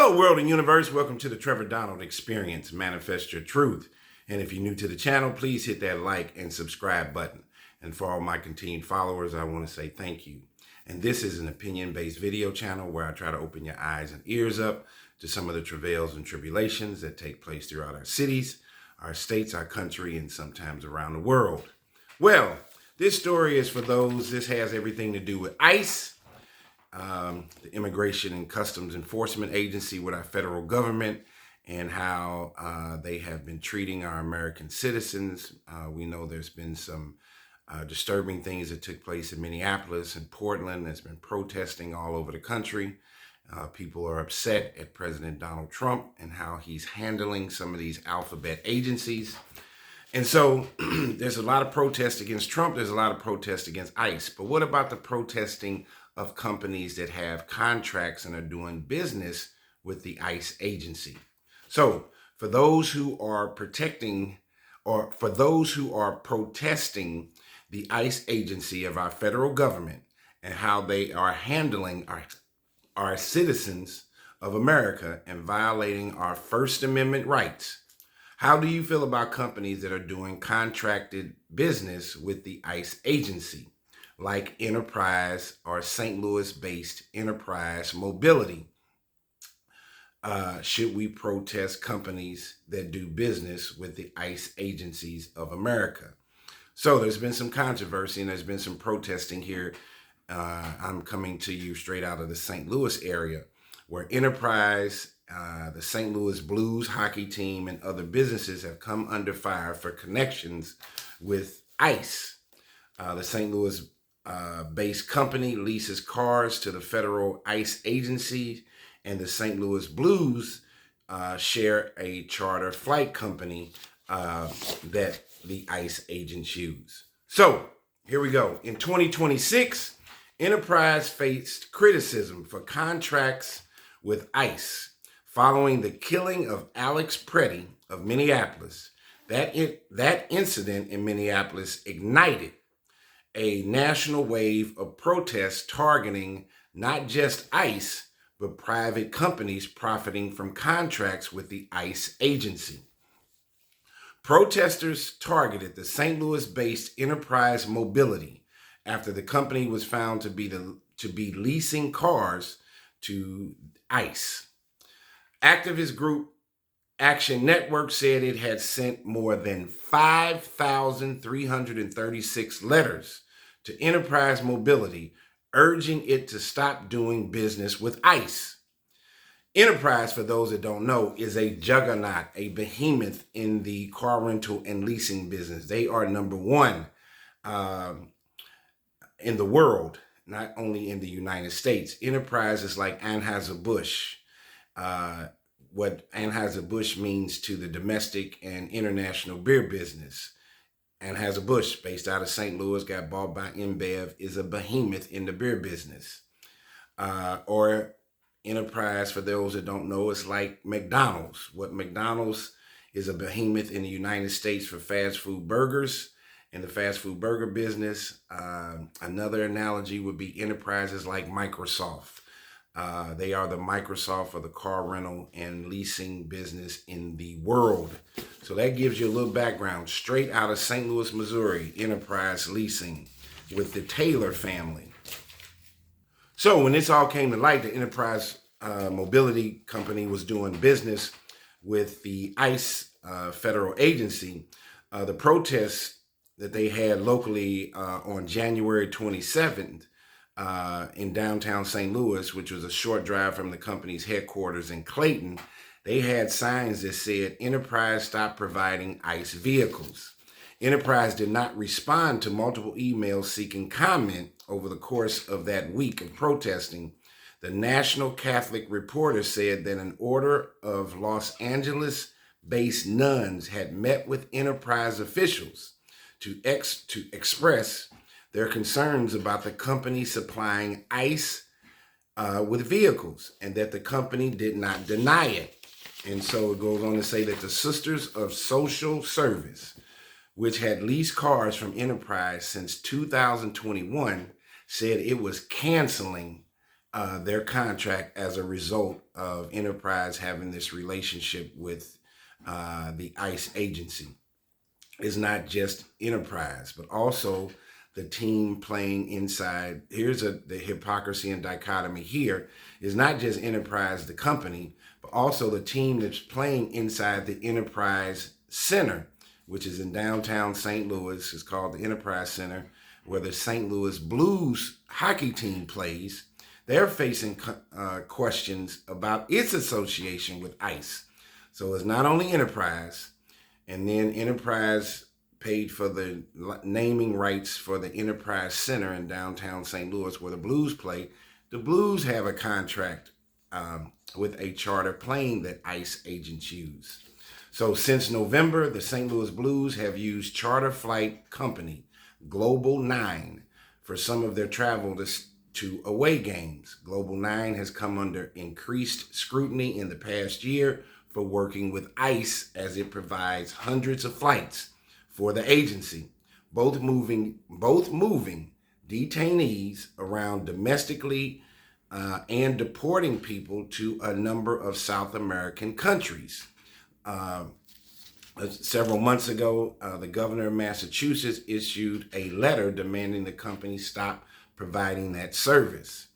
Hello, world and universe. Welcome to the Trevor Donald Experience. Manifest your truth. And if you're new to the channel, please hit that like and subscribe button. And for all my continued followers, I want to say thank you. And this is an opinion-based video channel where I try to open your eyes and ears up to some of the travails and tribulations that take place throughout our cities, our states, our country, and sometimes around the world. Well, this story is for those, this has everything to do with ICE, the Immigration and Customs Enforcement Agency with our federal government, and how they have been treating our American citizens. We know there's been some disturbing things that took place in Minneapolis and Portland. There's been protesting all over the country. People are upset at President Donald Trump and how he's handling some of these alphabet agencies. And so there's a lot of protest against Trump. There's a lot of protest against ICE. But what about the protesting of companies that have contracts and are doing business with the ICE agency? So for those who are protecting, or for those who are protesting the ICE agency of our federal government and how they are handling our citizens of America and violating our First Amendment rights, how do you feel about companies that are doing contracted business with the ICE agency, like Enterprise or St. Louis-based Enterprise Mobility? Should we protest companies that do business with the ICE agencies of America? So there's been some controversy and there's been some protesting here. I'm coming to you straight out of the St. Louis area, where Enterprise, the St. Louis Blues hockey team, and other businesses have come under fire for connections with ICE. The St. Louis based company leases cars to the federal ICE agency, and the St. Louis Blues share a charter flight company that the ICE agents use. So here we go. In 2026, Enterprise faced criticism for contracts with ICE following the killing of Alex Pretty of Minneapolis. That incident in Minneapolis ignited a national wave of protests targeting not just ICE, but private companies profiting from contracts with the ICE agency. Protesters targeted the St. Louis-based Enterprise Mobility after the company was found to be leasing cars to ICE. Activist group Action Network said it had sent more than 5,336 letters to Enterprise Mobility urging it to stop doing business with ICE. Enterprise, for those that don't know, is a juggernaut, a behemoth in the car rental and leasing business. They are number one in the world, not only in the United States. Enterprise is like Anheuser-Busch. What Anheuser-Busch means to the domestic and international beer business. Anheuser-Busch, based out of St. Louis, got bought by InBev, is a behemoth in the beer business. Or Enterprise, for those that don't know, is like McDonald's. What McDonald's is a behemoth in the United States for fast food burgers and the fast food burger business. Another analogy would be Enterprises like Microsoft. They are the Microsoft of the car rental and leasing business in the world. So that gives you a little background straight out of St. Louis, Missouri, Enterprise Leasing with the Taylor family. So when this all came to light, the Enterprise Mobility Company was doing business with the ICE federal agency. The protests that they had locally on January 27th in downtown St. Louis, which was a short drive from the company's headquarters in Clayton, they had signs that said Enterprise stopped providing ICE vehicles. Enterprise did not respond to multiple emails seeking comment over the course of that week of protesting. The National Catholic Reporter said that an order of Los Angeles-based nuns had met with Enterprise officials to express their concerns about the company supplying ICE with vehicles, and that the company did not deny it. And so it goes on to say that the Sisters of Social Service, which had leased cars from Enterprise since 2021, said it was canceling their contract as a result of Enterprise having this relationship with the ICE agency. It's not just Enterprise, but also the team playing inside. Here's the hypocrisy and dichotomy here is not just Enterprise, the company, but also the team that's playing inside the Enterprise Center, which is in downtown St. Louis. It's called the Enterprise Center, where the St. Louis Blues hockey team plays. They're facing questions about its association with ICE. So it's not only Enterprise, and then Enterprise paid for the naming rights for the Enterprise Center in downtown St. Louis where the Blues play. The Blues have a contract with a charter plane that ICE agents use. So since November, the St. Louis Blues have used charter flight company Global 9 for some of their travel to away games. Global 9 has come under increased scrutiny in the past year for working with ICE as it provides hundreds of flights for the agency, both moving detainees around domestically and deporting people to a number of South American countries. Several months ago, the governor of Massachusetts issued a letter demanding the company stop providing that service.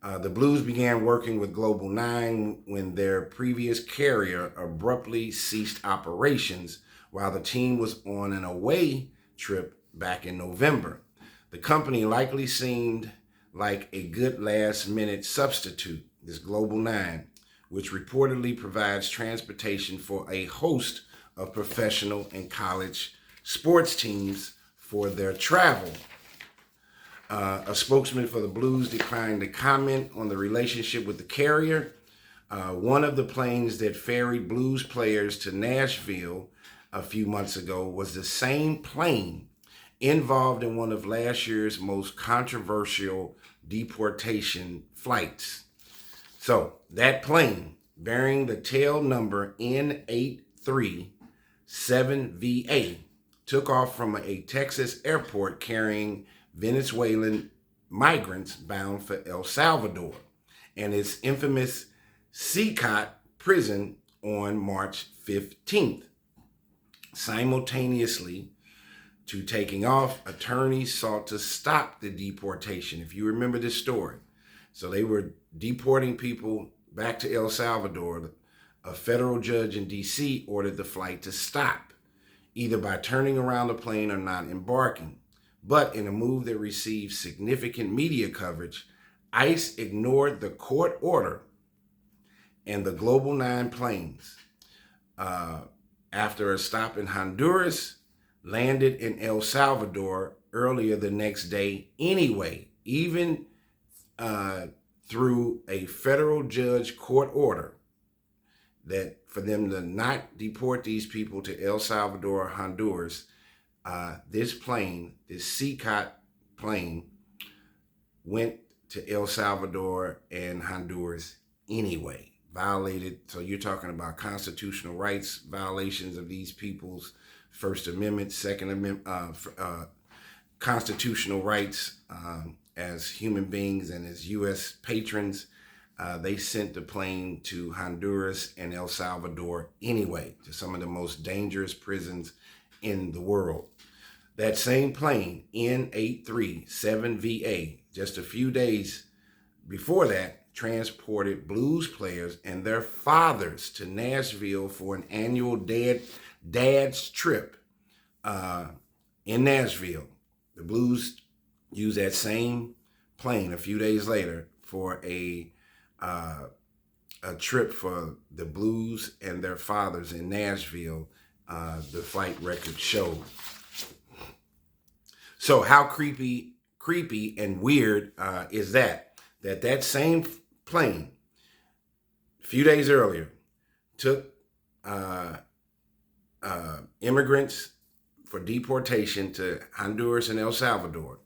The Blues began working with Global 9 when their previous carrier abruptly ceased operations while the team was on an away trip back in November. The company likely seemed like a good last-minute substitute, this Global 9, which reportedly provides transportation for a host of professional and college sports teams for their travel. A spokesman for the Blues declined to comment on the relationship with the carrier. One of the planes that ferried Blues players to Nashville a few months ago was the same plane involved in one of last year's most controversial deportation flights. So that plane, bearing the tail number N837VA, took off from a Texas airport carrying Venezuelan migrants bound for El Salvador and its infamous CCOT prison on March 15th. Simultaneously to taking off, attorneys sought to stop the deportation, if you remember this story. So they were deporting people back to El Salvador. A federal judge in D.C. ordered the flight to stop, either by turning around the plane or not embarking. But in a move that received significant media coverage, ICE ignored the court order, and the Global 9 planes, after a stop in Honduras, landed in El Salvador earlier the next day anyway, even through a federal judge court order that for them to not deport these people to El Salvador or Honduras. This plane, this CCOT plane, went to El Salvador and Honduras anyway. Violated, so you're talking about constitutional rights violations of these people's First Amendment, Second Amendment, constitutional rights as human beings and as U.S. patrons. They sent the plane to Honduras and El Salvador anyway, to some of the most dangerous prisons in the world. That same plane, N837VA, just a few days before that, transported Blues players and their fathers to Nashville for an annual dad's trip in Nashville. The Blues used that same plane a few days later for a trip for the Blues and their fathers in Nashville, the flight record showed. So how creepy and weird is that same plane a few days earlier took immigrants for deportation to Honduras and El Salvador.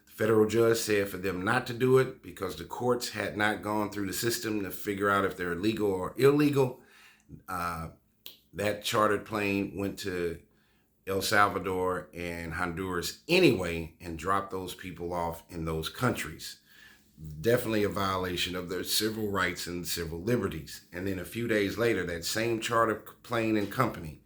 The federal judge said for them not to do it because the courts had not gone through the system to figure out if they're legal or illegal. That chartered plane went to El Salvador and Honduras anyway and dropped those people off in those countries. Definitely a violation of their civil rights and civil liberties. And then a few days later, that same charter plane and company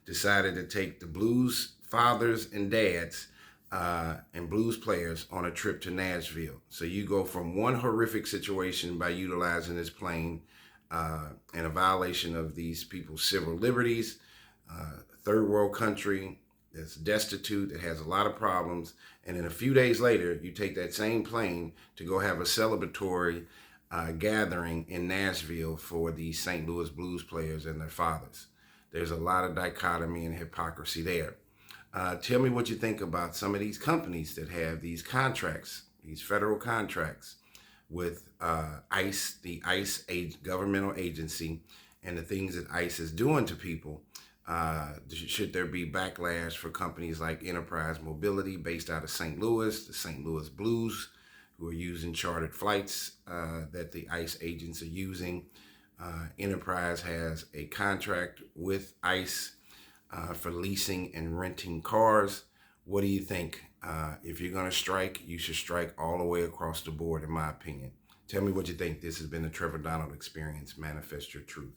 decided to take the blues fathers and dads and blues players on a trip to Nashville. So you go from one horrific situation by utilizing this plane and a violation of these people's civil liberties, third world country that's destitute, that has a lot of problems, and then a few days later, you take that same plane to go have a celebratory gathering in Nashville for the St. Louis Blues players and their fathers. There's a lot of dichotomy and hypocrisy there. Tell me what you think about some of these companies that have these contracts, these federal contracts with ICE, the ICE governmental agency, and the things that ICE is doing to people. Should there be backlash for companies like Enterprise Mobility based out of St. Louis, the St. Louis Blues, who are using chartered flights that the ICE agents are using? Enterprise has a contract with ICE for leasing and renting cars. What do you think? If you're going to strike, you should strike all the way across the board, in my opinion. Tell me what you think. This has been the Trevor Donald Experience. Manifest your truth.